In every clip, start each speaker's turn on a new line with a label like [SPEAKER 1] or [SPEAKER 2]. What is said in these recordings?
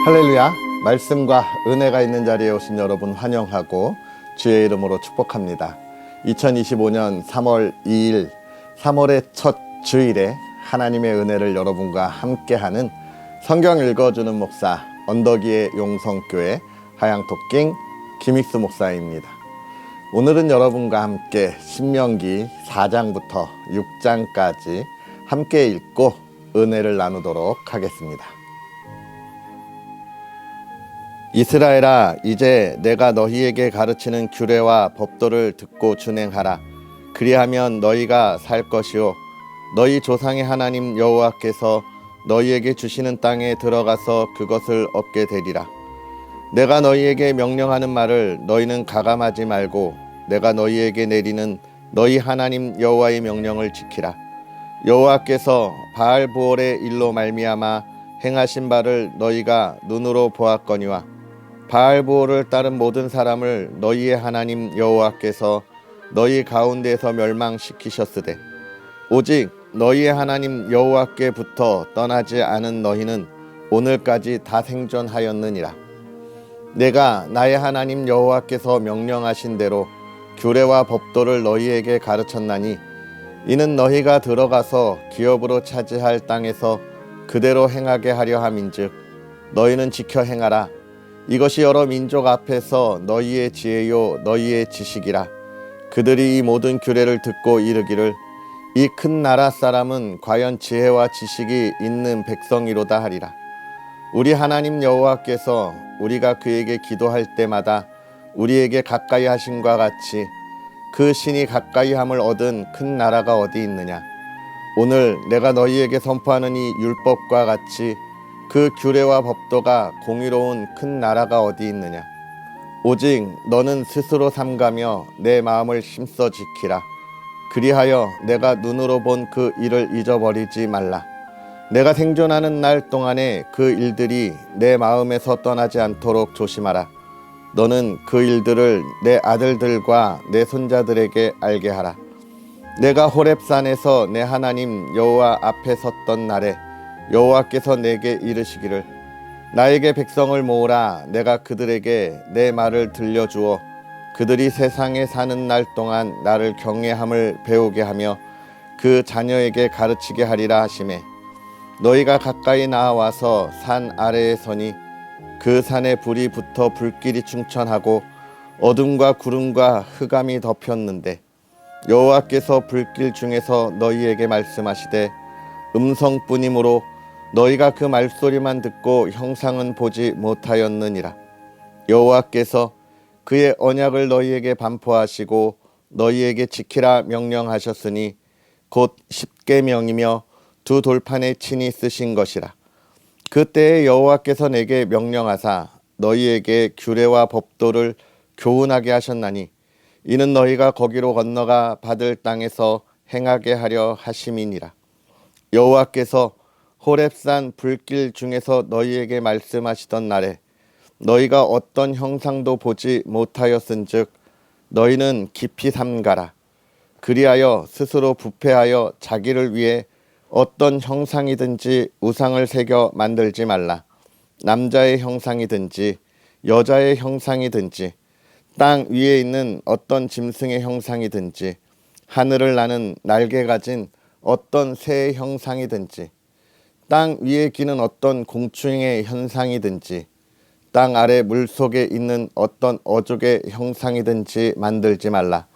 [SPEAKER 1] 할렐루야. 말씀과 은혜가 있는 자리에 오신 여러분 환영하고 주의 이름으로 축복합니다. 2025년 3월 2일 3월의 첫 주일에 하나님의 은혜를 여러분과 함께하는 성경 읽어주는 목사 언덕위의 용성교회 하양토킹 김익수 목사입니다. 오늘은 여러분과 함께 신명기 4장부터 6장까지 함께 읽고 은혜를 나누도록 하겠습니다. 이스라엘아, 이제 내가 너희에게 가르치는 규례와 법도를 듣고 준행하라. 그리하면 너희가 살 것이요 너희 조상의 하나님 여호와께서 너희에게 주시는 땅에 들어가서 그것을 얻게 되리라. 내가 너희에게 명령하는 말을 너희는 가감하지 말고 내가 너희에게 내리는 너희 하나님 여호와의 명령을 지키라. 여호와께서 바알보올의 일로 말미암아 행하신 바를 너희가 눈으로 보았거니와 바알보올을 따른 모든 사람을 너희의 하나님 여호와께서 너희 가운데에서 멸망시키셨으되 오직 너희의 하나님 여호와께부터 떠나지 않은 너희는 오늘까지 다 생존하였느니라. 내가 나의 하나님 여호와께서 명령하신 대로 규례와 법도를 너희에게 가르쳤나니 이는 너희가 들어가서 기업으로 차지할 땅에서 그대로 행하게 하려 함인즉 너희는 지켜 행하라. 이것이 여러 민족 앞에서 너희의 지혜요 너희의 지식이라. 그들이 이 모든 규례를 듣고 이르기를 이 큰 나라 사람은 과연 지혜와 지식이 있는 백성이로다 하리라. 우리 하나님 여호와께서 우리가 그에게 기도할 때마다 우리에게 가까이 하심과 같이 그 신이 가까이 함을 얻은 큰 나라가 어디 있느냐. 오늘 내가 너희에게 선포하는 이 율법과 같이 그 규례와 법도가 공의로운 큰 나라가 어디 있느냐. 오직 너는 스스로 삼가며 내 마음을 힘써 지키라. 그리하여 내가 눈으로 본 그 일을 잊어버리지 말라. 내가 생존하는 날 동안에 그 일들이 내 마음에서 떠나지 않도록 조심하라. 너는 그 일들을 내 아들들과 내 손자들에게 알게 하라. 내가 호렙산에서 내 하나님 여호와 앞에 섰던 날에 여호와께서 내게 이르시기를 나에게 백성을 모으라. 내가 그들에게 내 말을 들려주어 그들이 세상에 사는 날 동안 나를 경외함을 배우게 하며 그 자녀에게 가르치게 하리라 하시매 너희가 가까이 나와서 산 아래에 서니 그 산에 불이 붙어 불길이 충천하고 어둠과 구름과 흑암이 덮였는데 여호와께서 불길 중에서 너희에게 말씀하시되 음성뿐이므로 너희가 그 말소리만 듣고 형상은 보지 못하였느니라. 여호와께서 그의 언약을 너희에게 반포하시고 너희에게 지키라 명령하셨으니 곧 십계명이며 두 돌판에 친히 쓰신 것이라. 그때에 여호와께서 내게 명령하사 너희에게 규례와 법도를 교훈하게 하셨나니 이는 너희가 거기로 건너가 받을 땅에서 행하게 하려 하심이니라. 여호와께서 호렙산 불길 중에서 너희에게 말씀하시던 날에 너희가 어떤 형상도 보지 못하였은즉 너희는 깊이 삼가라. 그리하여 스스로 부패하여 자기를 위해 어떤 형상이든지 우상을 새겨 만들지 말라. 남자의 형상이든지 여자의 형상이든지 땅 위에 있는 어떤 짐승의 형상이든지 하늘을 나는 날개 가진 어떤 새의 형상이든지 땅 위에 기는 어떤 공충의 형상이든지 땅 아래 물속에 있는 어떤 어족의 형상이든지 만들지 말라.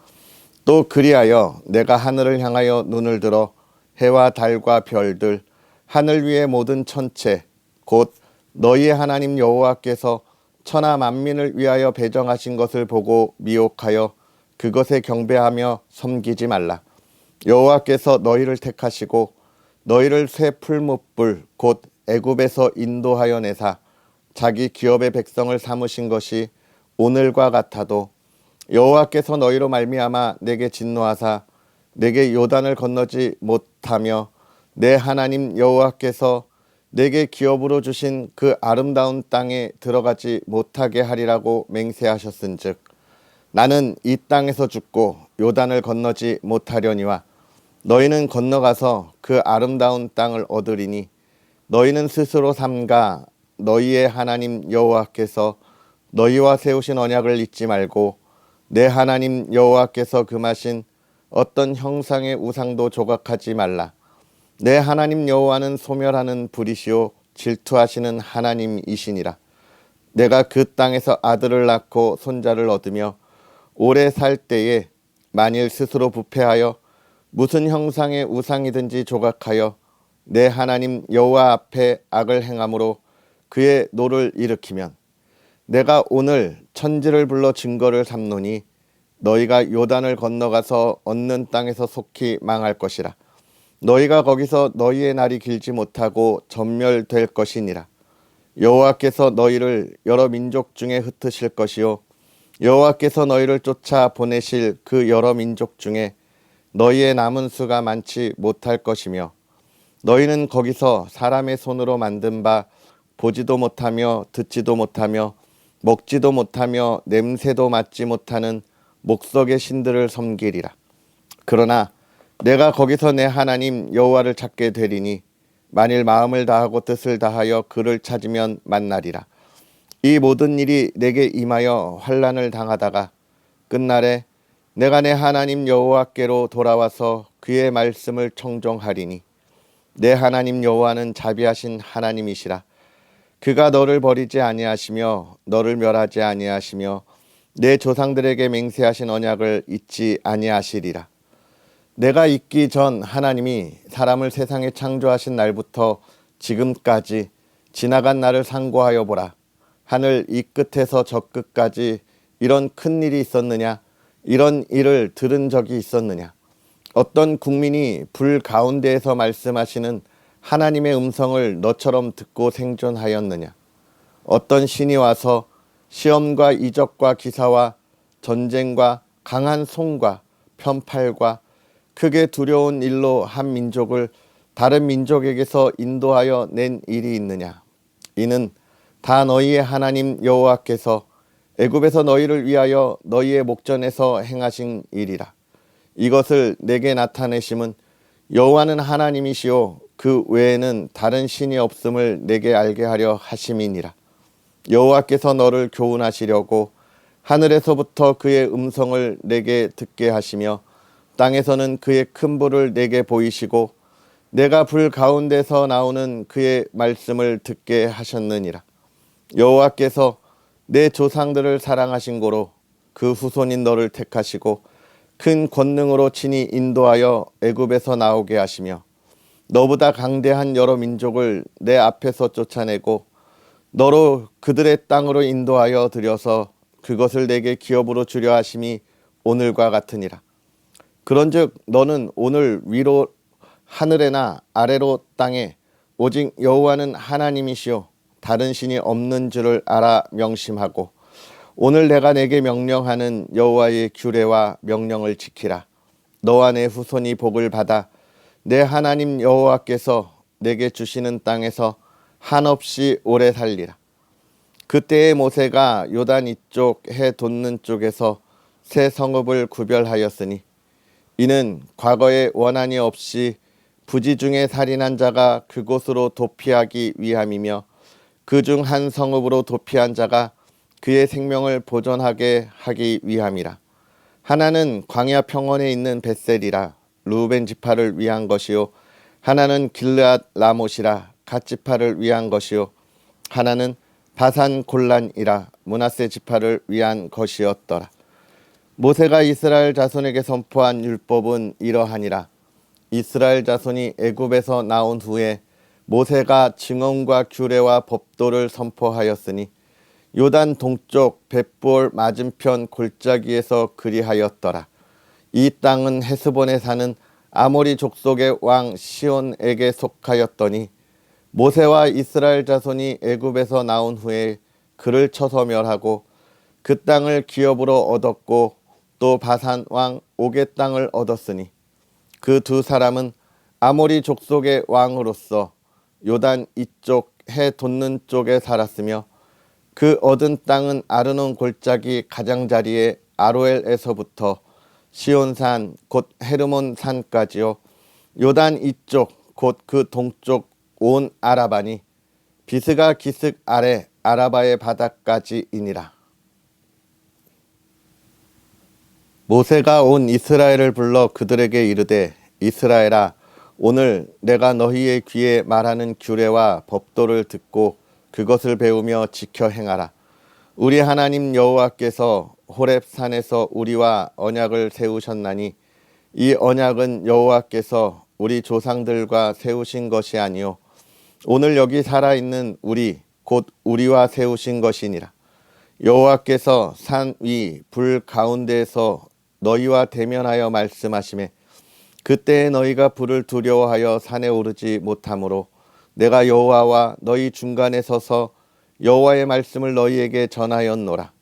[SPEAKER 1] 또 그리하여 내가 하늘을 향하여 눈을 들어 해와 달과 별들 하늘 위의 모든 천체 곧 너희의 하나님 여호와께서 천하 만민을 위하여 배정하신 것을 보고 미혹하여 그것에 경배하며 섬기지 말라. 여호와께서 너희를 택하시고 너희를 새 풀무불 곧 애굽에서 인도하여 내사 자기 기업의 백성을 삼으신 것이 오늘과 같아도 여호와께서 너희로 말미암아 내게 진노하사 내게 요단을 건너지 못하며 내 하나님 여호와께서 내게 기업으로 주신 그 아름다운 땅에 들어가지 못하게 하리라고 맹세하셨은즉 나는 이 땅에서 죽고 요단을 건너지 못하려니와 너희는 건너가서 그 아름다운 땅을 얻으리니 너희는 스스로 삼가 너희의 하나님 여호와께서 너희와 세우신 언약을 잊지 말고 내 하나님 여호와께서 금하신 어떤 형상의 우상도 조각하지 말라. 내 하나님 여호와는 소멸하는 불이시요 질투하시는 하나님이시니라. 내가 그 땅에서 아들을 낳고 손자를 얻으며 오래 살 때에 만일 스스로 부패하여 무슨 형상의 우상이든지 조각하여 내 하나님 여호와 앞에 악을 행함으로 그의 노를 일으키면 내가 오늘 천지를 불러 증거를 삼노니 너희가 요단을 건너가서 얻는 땅에서 속히 망할 것이라. 너희가 거기서 너희의 날이 길지 못하고 전멸될 것이니라. 여호와께서 너희를 여러 민족 중에 흩으실 것이요 여호와께서 너희를 쫓아 보내실 그 여러 민족 중에 너희의 남은 수가 많지 못할 것이며 너희는 거기서 사람의 손으로 만든 바 보지도 못하며 듣지도 못하며 먹지도 못하며 냄새도 맡지 못하는 목석의 신들을 섬기리라. 그러나 내가 거기서 내 하나님 여호와를 찾게 되리니 만일 마음을 다하고 뜻을 다하여 그를 찾으면 만나리라. 이 모든 일이 내게 임하여 환난을 당하다가 끝날에 내가 내 하나님 여호와께로 돌아와서 그의 말씀을 청종하리니 내 하나님 여호와는 자비하신 하나님이시라. 그가 너를 버리지 아니하시며 너를 멸하지 아니하시며 내 조상들에게 맹세하신 언약을 잊지 아니하시리라. 내가 있기 전 하나님이 사람을 세상에 창조하신 날부터 지금까지 지나간 날을 상고하여 보라. 하늘 이 끝에서 저 끝까지 이런 큰 일이 있었느냐? 이런 일을 들은 적이 있었느냐? 어떤 국민이 불 가운데에서 말씀하시는 하나님의 음성을 너처럼 듣고 생존하였느냐? 어떤 신이 와서 시험과 이적과 기사와 전쟁과 강한 손과 편팔과 크게 두려운 일로 한 민족을 다른 민족에게서 인도하여 낸 일이 있느냐? 이는 다 너희의 하나님 여호와께서 애굽에서 너희를 위하여 너희의 목전에서 행하신 일이라. 이것을 내게 나타내심은 여호와는 하나님이시요 그 외에는 다른 신이 없음을 내게 알게 하려 하심이니라. 여호와께서 너를 교훈하시려고 하늘에서부터 그의 음성을 내게 듣게 하시며 땅에서는 그의 큰 불을 내게 보이시고 내가 불 가운데서 나오는 그의 말씀을 듣게 하셨느니라. 여호와께서 내 조상들을 사랑하신 고로 그 후손인 너를 택하시고 큰 권능으로 친히 인도하여 애굽에서 나오게 하시며 너보다 강대한 여러 민족을 내 앞에서 쫓아내고 너로 그들의 땅으로 인도하여 들여서 그것을 내게 기업으로 주려 하심이 오늘과 같으니라. 그런즉 너는 오늘 위로 하늘에나 아래로 땅에 오직 여호와는 하나님이시요 다른 신이 없는 줄을 알아 명심하고 오늘 내가 내게 명령하는 여호와의 규례와 명령을 지키라. 너와 내 후손이 복을 받아 내 하나님 여호와께서 내게 주시는 땅에서 한없이 오래 살리라. 그때의 모세가 요단 이쪽 해 돋는 쪽에서 세 성읍을 구별하였으니 이는 과거에 원한이 없이 부지 중에 살인한 자가 그곳으로 도피하기 위함이며 그 중 한 성읍으로 도피한 자가 그의 생명을 보존하게 하기 위함이라. 하나는 광야 평원에 있는 벳셀이라 루벤 지파를 위한 것이요 하나는 길르앗 라못이라 갓 지파를 위한 것이요 하나는 바산 골란이라 므낫세 지파를 위한 것이었더라. 모세가 이스라엘 자손에게 선포한 율법은 이러하니라. 이스라엘 자손이 애굽에서 나온 후에 모세가 증언과 규례와 법도를 선포하였으니 요단 동쪽 벳볼 맞은편 골짜기에서 그리하였더라. 이 땅은 헤스본에 사는 아모리 족속의 왕 시온에게 속하였더니 모세와 이스라엘 자손이 애굽에서 나온 후에 그를 쳐서 멸하고 그 땅을 기업으로 얻었고 또 바산 왕 옥의 땅을 얻었으니 그 두 사람은 아모리 족속의 왕으로서 요단 이쪽 해 돋는 쪽에 살았으며 그 얻은 땅은 아르논 골짜기 가장자리에 아로엘에서부터 시온산 곧 헤르몬 산까지요 요단 이쪽 곧 그 동쪽 온 아라바니 비스가 기슭 아래 아라바의 바다까지이니라. 모세가 온 이스라엘을 불러 그들에게 이르되 이스라엘아 오늘 내가 너희의 귀에 말하는 규례와 법도를 듣고 그것을 배우며 지켜 행하라. 우리 하나님 여호와께서 호렙 산에서 우리와 언약을 세우셨나니 이 언약은 여호와께서 우리 조상들과 세우신 것이 아니요 오늘 여기 살아있는 우리 곧 우리와 세우신 것이니라. 여호와께서 산 위 불 가운데에서 너희와 대면하여 말씀하시매 그때에 너희가 불을 두려워하여 산에 오르지 못하므로 내가 여호와와 너희 중간에 서서 여호와의 말씀을 너희에게 전하였노라.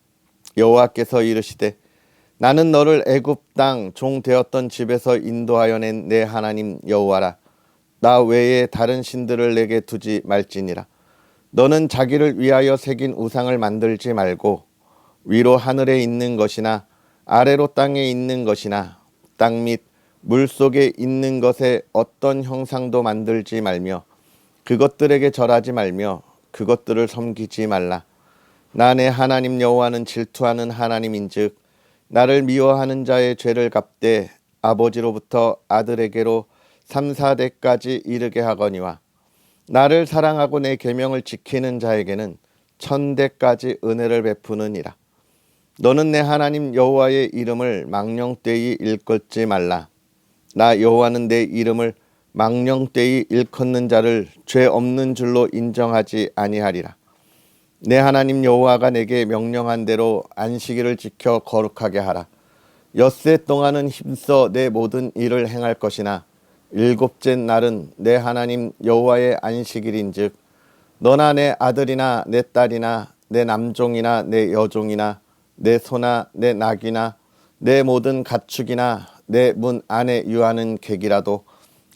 [SPEAKER 1] 여호와께서 이르시되 나는 너를 애굽 땅 종 되었던 집에서 인도하여 낸 내 하나님 여호와라. 나 외에 다른 신들을 내게 두지 말지니라. 너는 자기를 위하여 새긴 우상을 만들지 말고 위로 하늘에 있는 것이나 아래로 땅에 있는 것이나 땅 및 물속에 있는 것에 어떤 형상도 만들지 말며 그것들에게 절하지 말며 그것들을 섬기지 말라. 나 내 하나님 여호와는 질투하는 하나님인즉 나를 미워하는 자의 죄를 갚되 아버지로부터 아들에게로 3, 4대까지 이르게 하거니와 나를 사랑하고 내 계명을 지키는 자에게는 1000대까지 은혜를 베푸느니라. 너는 내 하나님 여호와의 이름을 망령되이 일컫지 말라. 나 여호와는 내 이름을 망령되이 일컫는 자를 죄 없는 줄로 인정하지 아니하리라. 내 하나님 여호와가 내게 명령한 대로 안식일을 지켜 거룩하게 하라. 엿새 동안은 힘써 내 모든 일을 행할 것이나 일곱째 날은 내 하나님 여호와의 안식일인즉 너나 내 아들이나 내 딸이나 내 남종이나 내 여종이나 내 소나 내 낙이나 내 모든 가축이나 내 문 안에 유하는 객이라도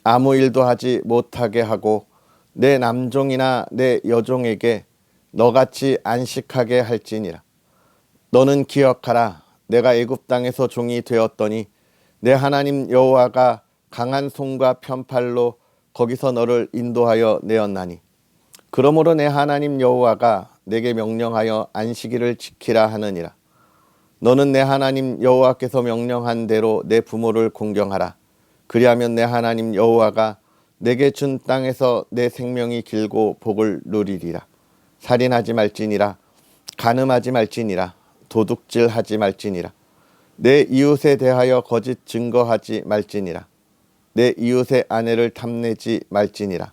[SPEAKER 1] 아무 일도 하지 못하게 하고 내 남종이나 내 여종에게 너같이 안식하게 할지니라. 너는 기억하라. 내가 애굽 땅에서 종이 되었더니 내 하나님 여호와가 강한 손과 편팔로 거기서 너를 인도하여 내었나니 그러므로 내 하나님 여호와가 내게 명령하여 안식일을 지키라 하느니라. 너는 내 하나님 여호와께서 명령한 대로 내 부모를 공경하라. 그리하면 내 하나님 여호와가 내게 준 땅에서 내 생명이 길고 복을 누리리라. 살인하지 말지니라. 간음하지 말지니라. 도둑질하지 말지니라. 내 이웃에 대하여 거짓 증거하지 말지니라. 내 이웃의 아내를 탐내지 말지니라.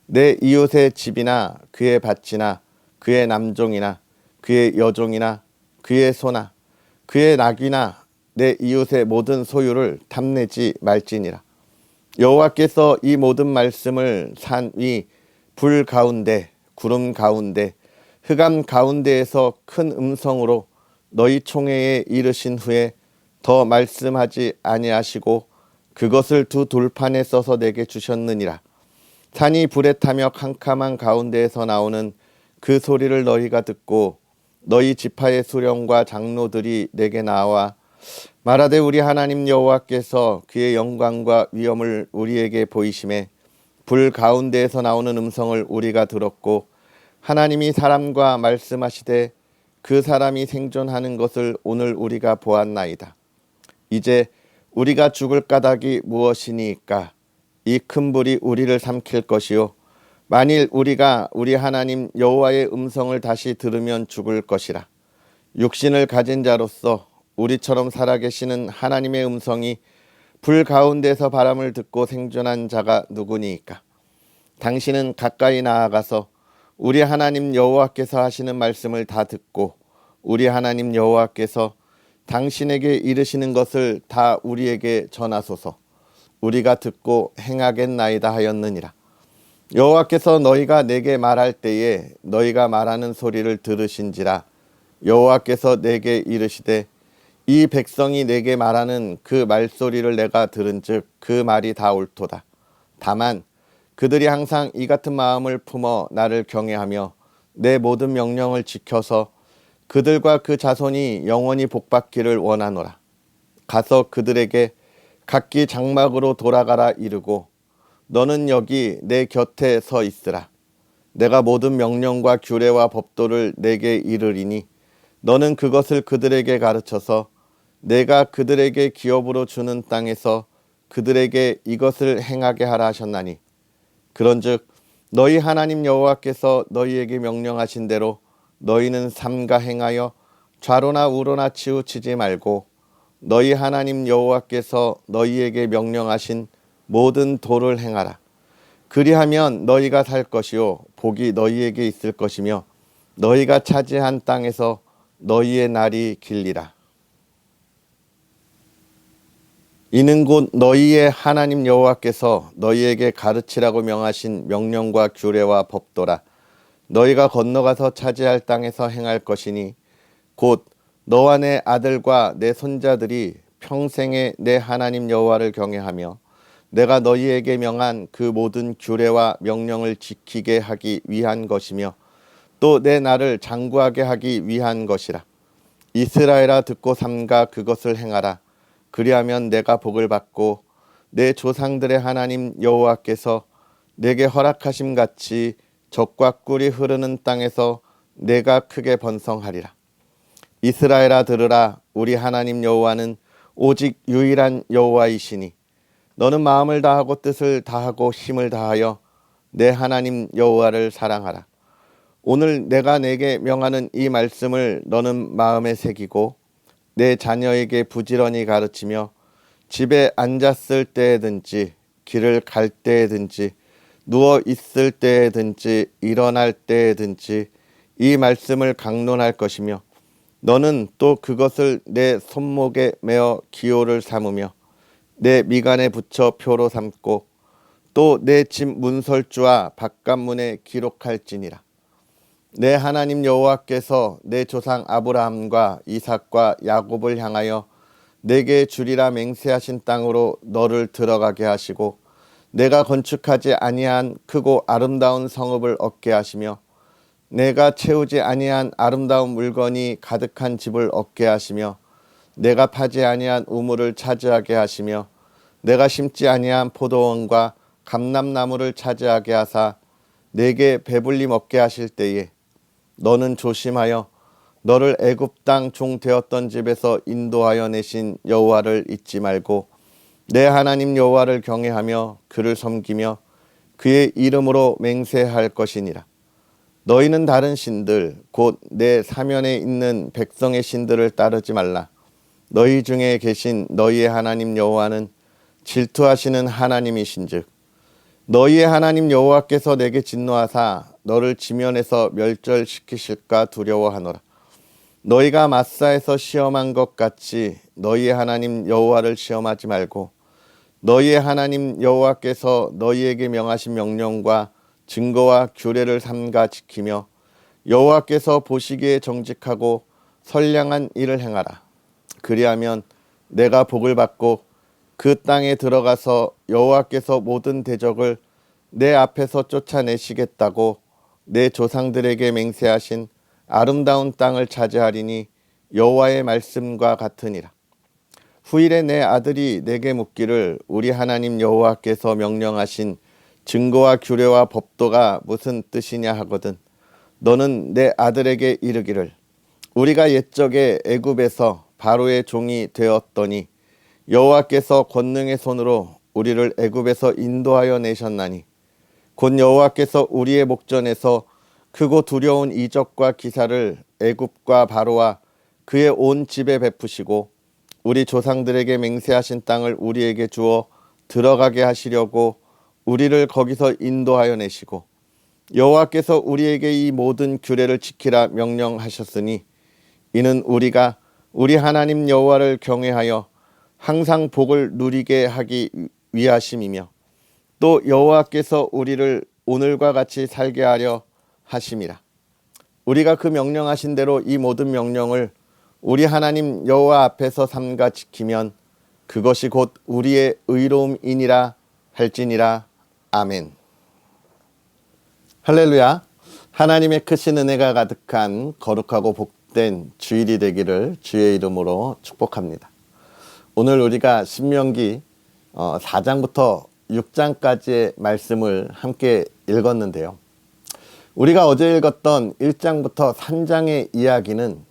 [SPEAKER 1] 내 이웃의 집이나 그의 밭이나 그의 남종이나 그의 여종이나 그의 소나 그의 낙이나 내 이웃의 모든 소유를 탐내지 말지니라. 여호와께서 이 모든 말씀을 산 위 불 가운데 구름 가운데 흑암 가운데에서 큰 음성으로 너희 총회에 이르신 후에 더 말씀하지 아니하시고 그것을 두 돌판에 써서 내게 주셨느니라. 산이 불에 타며 캄캄한 가운데에서 나오는 그 소리를 너희가 듣고 너희 지파의 수령과 장로들이 내게 나와 말하되 우리 하나님 여호와께서 그의 영광과 위엄을 우리에게 보이심에 불 가운데에서 나오는 음성을 우리가 들었고 하나님이 사람과 말씀하시되 그 사람이 생존하는 것을 오늘 우리가 보았나이다. 이제 우리가 죽을 까닭이 무엇이니까? 이 큰 불이 우리를 삼킬 것이요 만일 우리가 우리 하나님 여호와의 음성을 다시 들으면 죽을 것이라. 육신을 가진 자로서 우리처럼 살아계시는 하나님의 음성이 불 가운데서 바람을 듣고 생존한 자가 누구니까? 당신은 가까이 나아가서 우리 하나님 여호와께서 하시는 말씀을 다 듣고 우리 하나님 여호와께서 당신에게 이르시는 것을 다 우리에게 전하소서. 우리가 듣고 행하겠나이다 하였느니라. 여호와께서 너희가 내게 말할 때에 너희가 말하는 소리를 들으신지라. 여호와께서 내게 이르시되 이 백성이 내게 말하는 그 말소리를 내가 들은즉 그 말이 다 옳도다. 다만 그들이 항상 이 같은 마음을 품어 나를 경외하며 내 모든 명령을 지켜서 그들과 그 자손이 영원히 복받기를 원하노라. 가서 그들에게 각기 장막으로 돌아가라 이르고 너는 여기 내 곁에 서 있으라. 내가 모든 명령과 규례와 법도를 내게 이르리니 너는 그것을 그들에게 가르쳐서 내가 그들에게 기업으로 주는 땅에서 그들에게 이것을 행하게 하라 하셨나니 그런즉 너희 하나님 여호와께서 너희에게 명령하신 대로 너희는 삼가 행하여 좌로나 우로나 치우치지 말고 너희 하나님 여호와께서 너희에게 명령하신 모든 도를 행하라. 그리하면 너희가 살 것이요 복이 너희에게 있을 것이며 너희가 차지한 땅에서 너희의 날이 길리라. 이는 곧 너희의 하나님 여호와께서 너희에게 가르치라고 명하신 명령과 규례와 법도라. 너희가 건너가서 차지할 땅에서 행할 것이니 곧 너와 내 아들과 내 손자들이 평생에 내 하나님 여호와를 경외하며 내가 너희에게 명한 그 모든 규례와 명령을 지키게 하기 위한 것이며 또 내 나를 장구하게 하기 위한 것이라. 이스라엘아 듣고 삼가 그것을 행하라. 그리하면 내가 복을 받고 내 조상들의 하나님 여호와께서 내게 허락하심 같이 젖과 꿀이 흐르는 땅에서 내가 크게 번성하리라. 이스라엘아 들으라. 우리 하나님 여호와는 오직 유일한 여호와이시니 너는 마음을 다하고 뜻을 다하고 힘을 다하여 내 하나님 여호와를 사랑하라. 오늘 내가 내게 명하는 이 말씀을 너는 마음에 새기고 내 자녀에게 부지런히 가르치며 집에 앉았을 때든지 길을 갈 때든지 누워 있을 때든지 일어날 때든지 이 말씀을 강론할 것이며 너는 또 그것을 내 손목에 메어 기호를 삼으며 내 미간에 붙여 표로 삼고 또 내 집 문설주와 바깥문에 기록할지니라. 내 하나님 여호와께서 내 조상 아브라함과 이삭과 야곱을 향하여 내게 주리라 맹세하신 땅으로 너를 들어가게 하시고 내가 건축하지 아니한 크고 아름다운 성읍을 얻게 하시며 내가 채우지 아니한 아름다운 물건이 가득한 집을 얻게 하시며 내가 파지 아니한 우물을 차지하게 하시며 내가 심지 아니한 포도원과 감람나무를 차지하게 하사 내게 배불리 먹게 하실 때에 너는 조심하여 너를 애굽 땅 종 되었던 집에서 인도하여 내신 여호와를 잊지 말고 내 하나님 여호와를 경외하며 그를 섬기며 그의 이름으로 맹세할 것이니라. 너희는 다른 신들 곧 내 사면에 있는 백성의 신들을 따르지 말라. 너희 중에 계신 너희의 하나님 여호와는 질투하시는 하나님이신즉 너희의 하나님 여호와께서 내게 진노하사 너를 지면에서 멸절시키실까 두려워하노라. 너희가 마사에서 시험한 것 같이 너희의 하나님 여호와를 시험하지 말고 너희의 하나님 여호와께서 너희에게 명하신 명령과 증거와 규례를 삼가 지키며 여호와께서 보시기에 정직하고 선량한 일을 행하라. 그리하면 내가 복을 받고 그 땅에 들어가서 여호와께서 모든 대적을 내 앞에서 쫓아내시겠다고 내 조상들에게 맹세하신 아름다운 땅을 차지하리니 여호와의 말씀과 같으니라. 후일에 내 아들이 내게 묻기를 우리 하나님 여호와께서 명령하신 증거와 규례와 법도가 무슨 뜻이냐 하거든 너는 내 아들에게 이르기를 우리가 옛적에 애굽에서 바로의 종이 되었더니 여호와께서 권능의 손으로 우리를 애굽에서 인도하여 내셨나니 곧 여호와께서 우리의 목전에서 크고 두려운 이적과 기사를 애굽과 바로와 그의 온 집에 베푸시고 우리 조상들에게 맹세하신 땅을 우리에게 주어 들어가게 하시려고 우리를 거기서 인도하여 내시고 여호와께서 우리에게 이 모든 규례를 지키라 명령하셨으니 이는 우리가 우리 하나님 여호와를 경외하여 항상 복을 누리게 하기 위하심이며 또 여호와께서 우리를 오늘과 같이 살게 하려 하심이라. 우리가 그 명령하신 대로 이 모든 명령을 우리 하나님 여호와 앞에서 삼가 지키면 그것이 곧 우리의 의로움이니라 할지니라. 아멘. 할렐루야. 하나님의 크신 은혜가 가득한 거룩하고 복된 주일이 되기를 주의 이름으로 축복합니다. 오늘 우리가 신명기 4장부터 6장까지의 말씀을 함께 읽었는데요. 우리가 어제 읽었던 1장부터 3장의 이야기는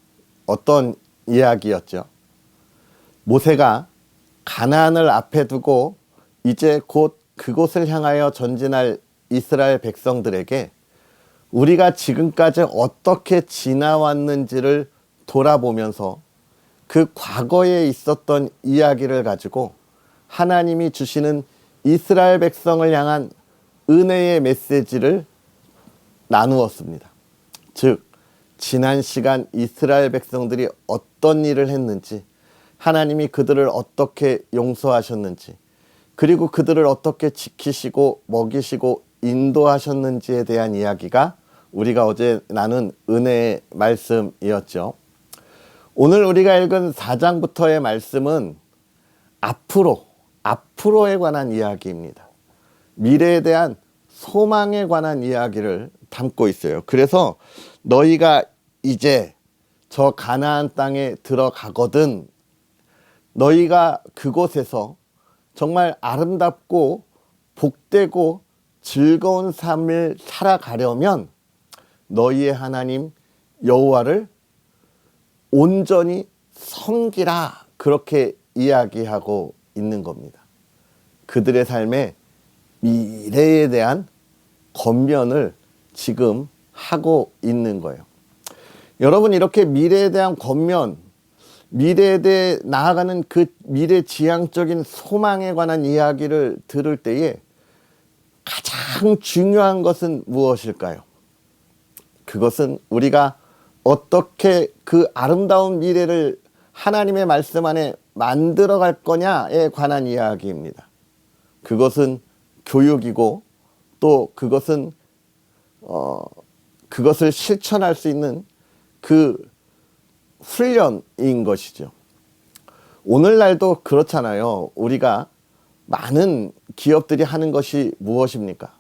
[SPEAKER 1] 어떤 이야기였죠? 모세가 가나안을 앞에 두고 이제 곧 그곳을 향하여 전진할 이스라엘 백성들에게 우리가 지금까지 어떻게 지나왔는지를 돌아보면서 그 과거에 있었던 이야기를 가지고 하나님이 주시는 이스라엘 백성을 향한 은혜의 메시지를 나누었습니다. 즉, 지난 시간 이스라엘 백성들이 어떤 일을 했는지, 하나님이 그들을 어떻게 용서하셨는지, 그리고 그들을 어떻게 지키시고 먹이시고 인도하셨는지에 대한 이야기가 우리가 어제 나눈 은혜의 말씀이었죠. 오늘 우리가 읽은 4장부터의 말씀은 앞으로에 관한 이야기입니다. 미래에 대한 소망에 관한 이야기를 담고 있어요. 그래서 너희가 이제 저 가나안 땅에 들어가거든 너희가 그곳에서 정말 아름답고 복되고 즐거운 삶을 살아가려면 너희의 하나님 여호와를 온전히 섬기라, 그렇게 이야기하고 있는 겁니다. 그들의 삶의 미래에 대한 권면을 지금 하고 있는 거예요. 여러분, 이렇게 미래에 대한 권면, 미래에 대해 나아가는 그 미래지향적인 소망에 관한 이야기를 들을 때에 가장 중요한 것은 무엇일까요? 그것은 우리가 어떻게 그 아름다운 미래를 하나님의 말씀 안에 만들어갈 거냐에 관한 이야기입니다. 그것은 교육이고 또 그것은 그것을 실천할 수 있는 그 훈련인 것이죠. 오늘날도 그렇잖아요. 우리가 많은 기업들이 하는 것이 무엇입니까?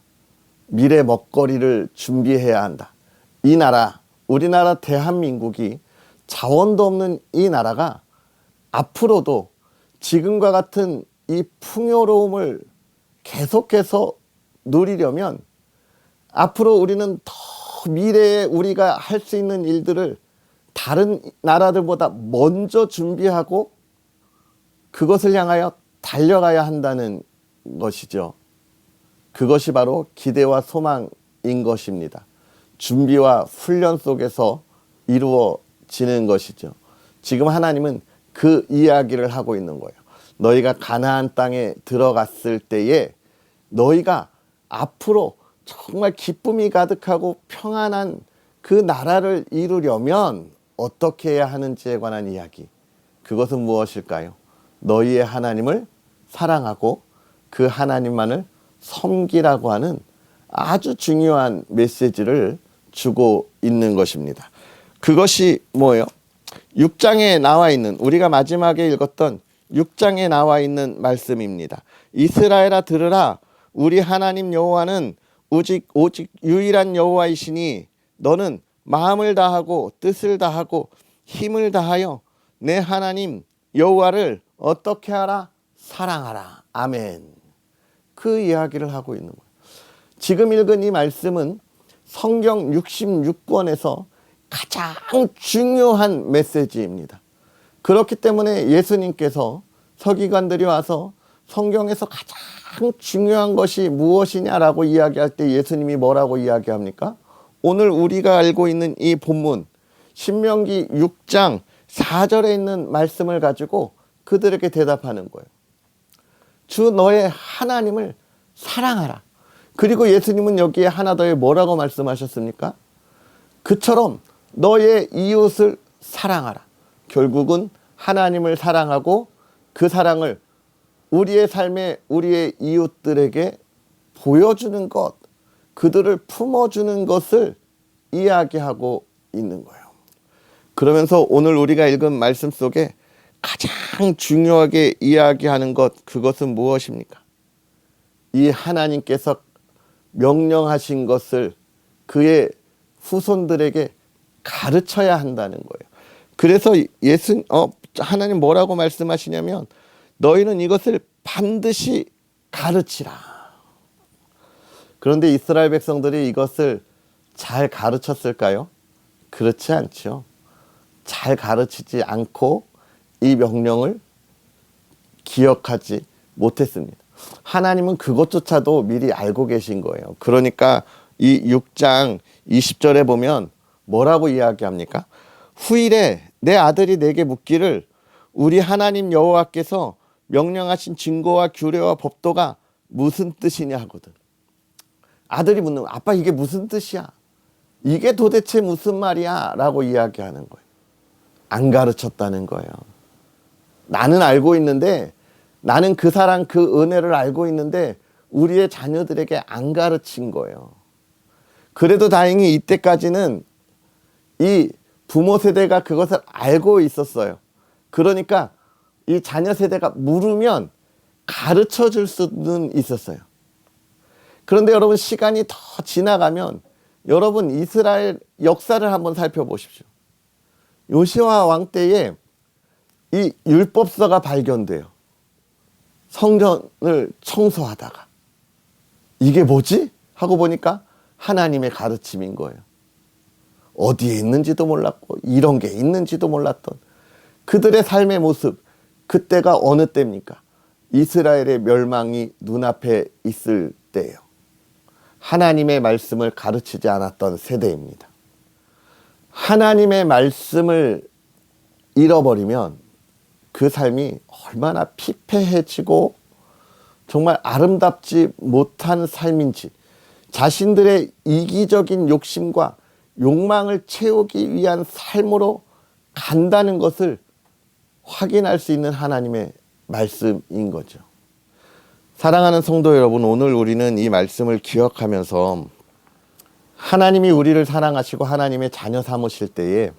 [SPEAKER 1] 미래 먹거리를 준비해야 한다. 이 나라, 우리나라 대한민국이 자원도 없는 이 나라가 앞으로도 지금과 같은 이 풍요로움을 계속해서 누리려면 앞으로 우리는 더 미래에 우리가 할 수 있는 일들을 다른 나라들보다 먼저 준비하고 그것을 향하여 달려가야 한다는 것이죠. 그것이 바로 기대와 소망인 것입니다. 준비와 훈련 속에서 이루어지는 것이죠. 지금 하나님은 그 이야기를 하고 있는 거예요. 너희가 가나안 땅에 들어갔을 때에 너희가 앞으로 정말 기쁨이 가득하고 평안한 그 나라를 이루려면 어떻게 해야 하는지에 관한 이야기. 그것은 무엇일까요? 너희의 하나님을 사랑하고 그 하나님만을 섬기라고 하는 아주 중요한 메시지를 주고 있는 것입니다. 그것이 뭐예요? 6장에 나와 있는, 우리가 마지막에 읽었던 6장에 나와 있는 말씀입니다. 이스라엘아 들으라, 우리 하나님 여호와는 오직 유일한 여호와이시니 너는 마음을 다하고 뜻을 다하고 힘을 다하여 내 하나님 여호와를 어떻게 하라? 사랑하라. 아멘. 그 이야기를 하고 있는 거예요. 지금 읽은 이 말씀은 성경 66권에서 가장 중요한 메시지입니다. 그렇기 때문에 예수님께서 서기관들이 와서 성경에서 가장 중요한 것이 무엇이냐라고 이야기할 때 예수님이 뭐라고 이야기합니까? 오늘 우리가 알고 있는 이 본문 신명기 6장 4절에 있는 말씀을 가지고 그들에게 대답하는 거예요. 주 너의 하나님을 사랑하라. 그리고 예수님은 여기에 하나 더에 뭐라고 말씀하셨습니까? 그처럼 너의 이웃을 사랑하라. 결국은 하나님을 사랑하고 그 사랑을 우리의 삶에 우리의 이웃들에게 보여주는 것, 그들을 품어주는 것을 이야기하고 있는 거예요. 그러면서 오늘 우리가 읽은 말씀 속에 가장 중요하게 이야기하는 것, 그것은 무엇입니까? 이 하나님께서 명령하신 것을 그의 후손들에게 가르쳐야 한다는 거예요. 그래서 하나님 뭐라고 말씀하시냐면 너희는 이것을 반드시 가르치라. 그런데 이스라엘 백성들이 이것을 잘 가르쳤을까요? 그렇지 않죠. 잘 가르치지 않고 이 명령을 기억하지 못했습니다. 하나님은 그것조차도 미리 알고 계신 거예요. 그러니까 이 6장 20절에 보면 뭐라고 이야기합니까? 후일에 내 아들이 내게 묻기를 우리 하나님 여호와께서 명령하신 증거와 규례와 법도가 무슨 뜻이냐 하거든. 아들이 묻는 거야. 아빠 이게 무슨 뜻이야? 이게 도대체 무슨 말이야? 라고 이야기하는 거예요. 안 가르쳤다는 거예요. 나는 알고 있는데, 나는 그 사랑 그 은혜를 알고 있는데 우리의 자녀들에게 안 가르친 거예요. 그래도 다행히 이때까지는 이 부모 세대가 그것을 알고 있었어요. 그러니까 이 자녀 세대가 물으면 가르쳐 줄 수는 있었어요. 그런데 여러분 시간이 더 지나가면 여러분 이스라엘 역사를 한번 살펴보십시오. 요시야 왕 때에 이 율법서가 발견돼요. 성전을 청소하다가 이게 뭐지? 하고 보니까 하나님의 가르침인 거예요. 어디에 있는지도 몰랐고 이런 게 있는지도 몰랐던 그들의 삶의 모습, 그때가 어느 때입니까? 이스라엘의 멸망이 눈앞에 있을 때예요. 하나님의 말씀을 가르치지 않았던 세대입니다. 하나님의 말씀을 잃어버리면 그 삶이 얼마나 피폐해지고 정말 아름답지 못한 삶인지, 자신들의 이기적인 욕심과 욕망을 채우기 위한 삶으로 간다는 것을 확인할 수 있는 하나님의 말씀인 거죠. 사랑하는 성도 여러분, 오늘 우리는 이 말씀을 기억하면서 하나님이 우리를 사랑하시고 하나님의 자녀 삼으실 때에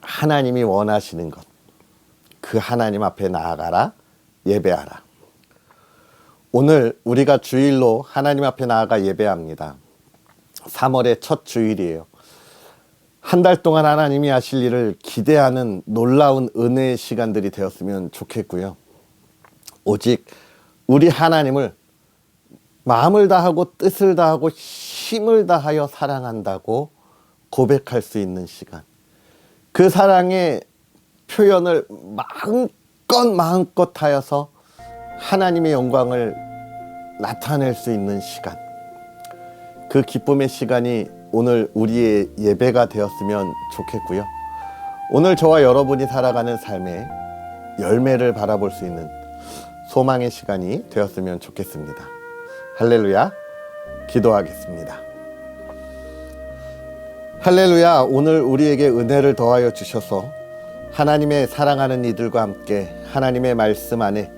[SPEAKER 1] 하나님이 원하시는 것, 그 하나님 앞에 나아가라, 예배하라. 오늘 우리가 주일로 하나님 앞에 나아가 예배합니다. 3월의 첫 주일이에요. 한 달 동안 하나님이 하실 일을 기대하는 놀라운 은혜의 시간들이 되었으면 좋겠고요. 오직 우리 하나님을 마음을 다하고 뜻을 다하고 힘을 다하여 사랑한다고 고백할 수 있는 시간, 그 사랑의 표현을 마음껏 하여서 하나님의 영광을 나타낼 수 있는 시간, 그 기쁨의 시간이 오늘 우리의 예배가 되었으면 좋겠고요. 오늘 저와 여러분이 살아가는 삶의 열매를 바라볼 수 있는 소망의 시간이 되었으면 좋겠습니다. 할렐루야. 기도하겠습니다. 할렐루야. 오늘 우리에게 은혜를 더하여 주셔서 하나님의 사랑하는 이들과 함께 하나님의 말씀 안에,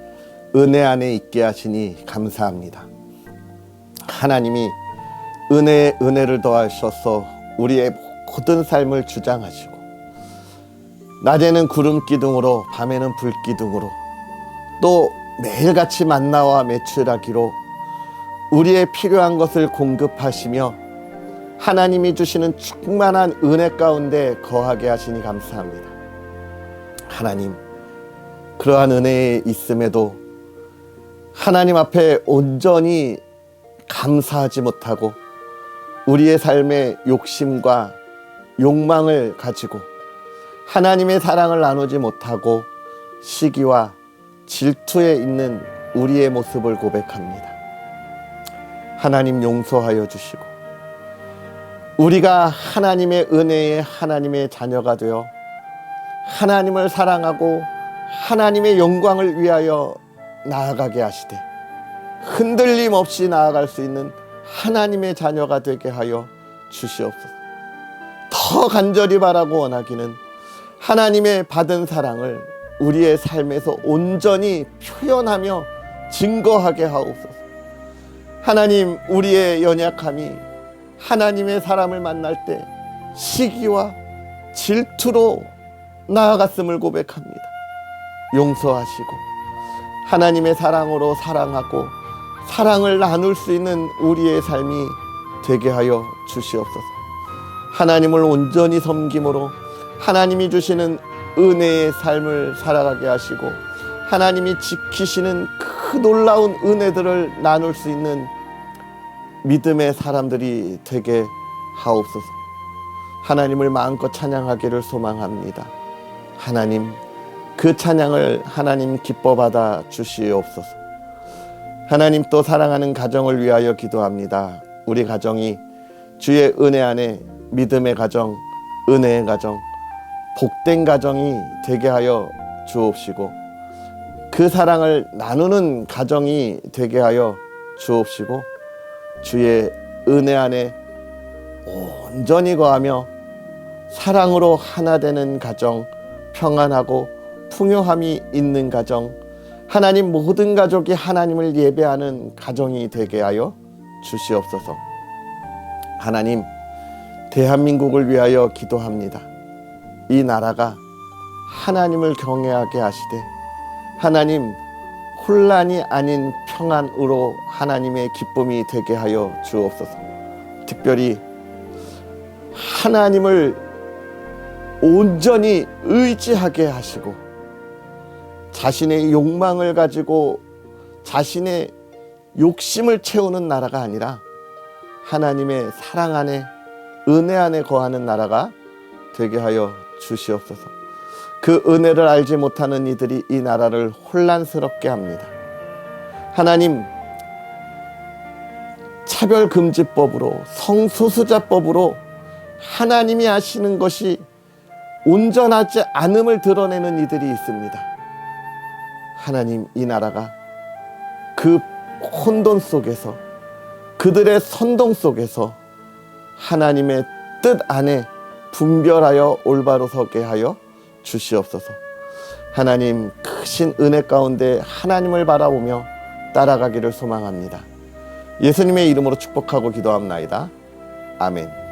[SPEAKER 1] 은혜 안에 있게 하시니 감사합니다. 하나님이 은혜에 은혜를 더하셔서 우리의 모든 삶을 주장하시고, 낮에는 구름 기둥으로 밤에는 불 기둥으로 또 매일같이 만나와 매출하기로 우리의 필요한 것을 공급하시며 하나님이 주시는 충만한 은혜 가운데 거하게 하시니 감사합니다. 하나님, 그러한 은혜에 있음에도 하나님 앞에 온전히 감사하지 못하고 우리의 삶의 욕심과 욕망을 가지고 하나님의 사랑을 나누지 못하고 시기와 질투에 있는 우리의 모습을 고백합니다. 하나님 용서하여 주시고 우리가 하나님의 은혜에 하나님의 자녀가 되어 하나님을 사랑하고 하나님의 영광을 위하여 나아가게 하시되 흔들림 없이 나아갈 수 있는 하나님의 자녀가 되게 하여 주시옵소서. 더 간절히 바라고 원하기는 하나님의 받은 사랑을 우리의 삶에서 온전히 표현하며 증거하게 하옵소서. 하나님, 우리의 연약함이 하나님의 사람을 만날 때 시기와 질투로 나아갔음을 고백합니다. 용서하시고 하나님의 사랑으로 사랑하고 사랑을 나눌 수 있는 우리의 삶이 되게 하여 주시옵소서. 하나님을 온전히 섬김으로 하나님이 주시는 은혜의 삶을 살아가게 하시고 하나님이 지키시는 그 놀라운 은혜들을 나눌 수 있는 믿음의 사람들이 되게 하옵소서. 하나님을 마음껏 찬양하기를 소망합니다. 하나님, 그 찬양을 하나님 기뻐 받아 주시옵소서. 하나님, 또 사랑하는 가정을 위하여 기도합니다. 우리 가정이 주의 은혜 안에 믿음의 가정, 은혜의 가정, 복된 가정이 되게 하여 주옵시고, 그 사랑을 나누는 가정이 되게 하여 주옵시고, 주의 은혜 안에 온전히 거하며 사랑으로 하나 되는 가정, 평안하고 풍요함이 있는 가정, 하나님 모든 가족이 하나님을 예배하는 가정이 되게 하여 주시옵소서. 하나님, 대한민국을 위하여 기도합니다. 이 나라가 하나님을 경외하게 하시되 하나님 혼란이 아닌 평안으로 하나님의 기쁨이 되게 하여 주옵소서. 특별히 하나님을 온전히 의지하게 하시고 자신의 욕망을 가지고 자신의 욕심을 채우는 나라가 아니라 하나님의 사랑 안에 은혜 안에 거하는 나라가 되게 하여 주시옵소서. 그 은혜를 알지 못하는 이들이 이 나라를 혼란스럽게 합니다. 하나님, 차별금지법으로, 성소수자법으로 하나님이 하시는 것이 온전하지 않음을 드러내는 이들이 있습니다. 하나님, 이 나라가 그 혼돈 속에서, 그들의 선동 속에서 하나님의 뜻 안에 분별하여 올바로 서게 하여 주시옵소서. 하나님, 크신 은혜 가운데 하나님을 바라보며 따라가기를 소망합니다. 예수님의 이름으로 축복하고 기도합나이다. 아멘.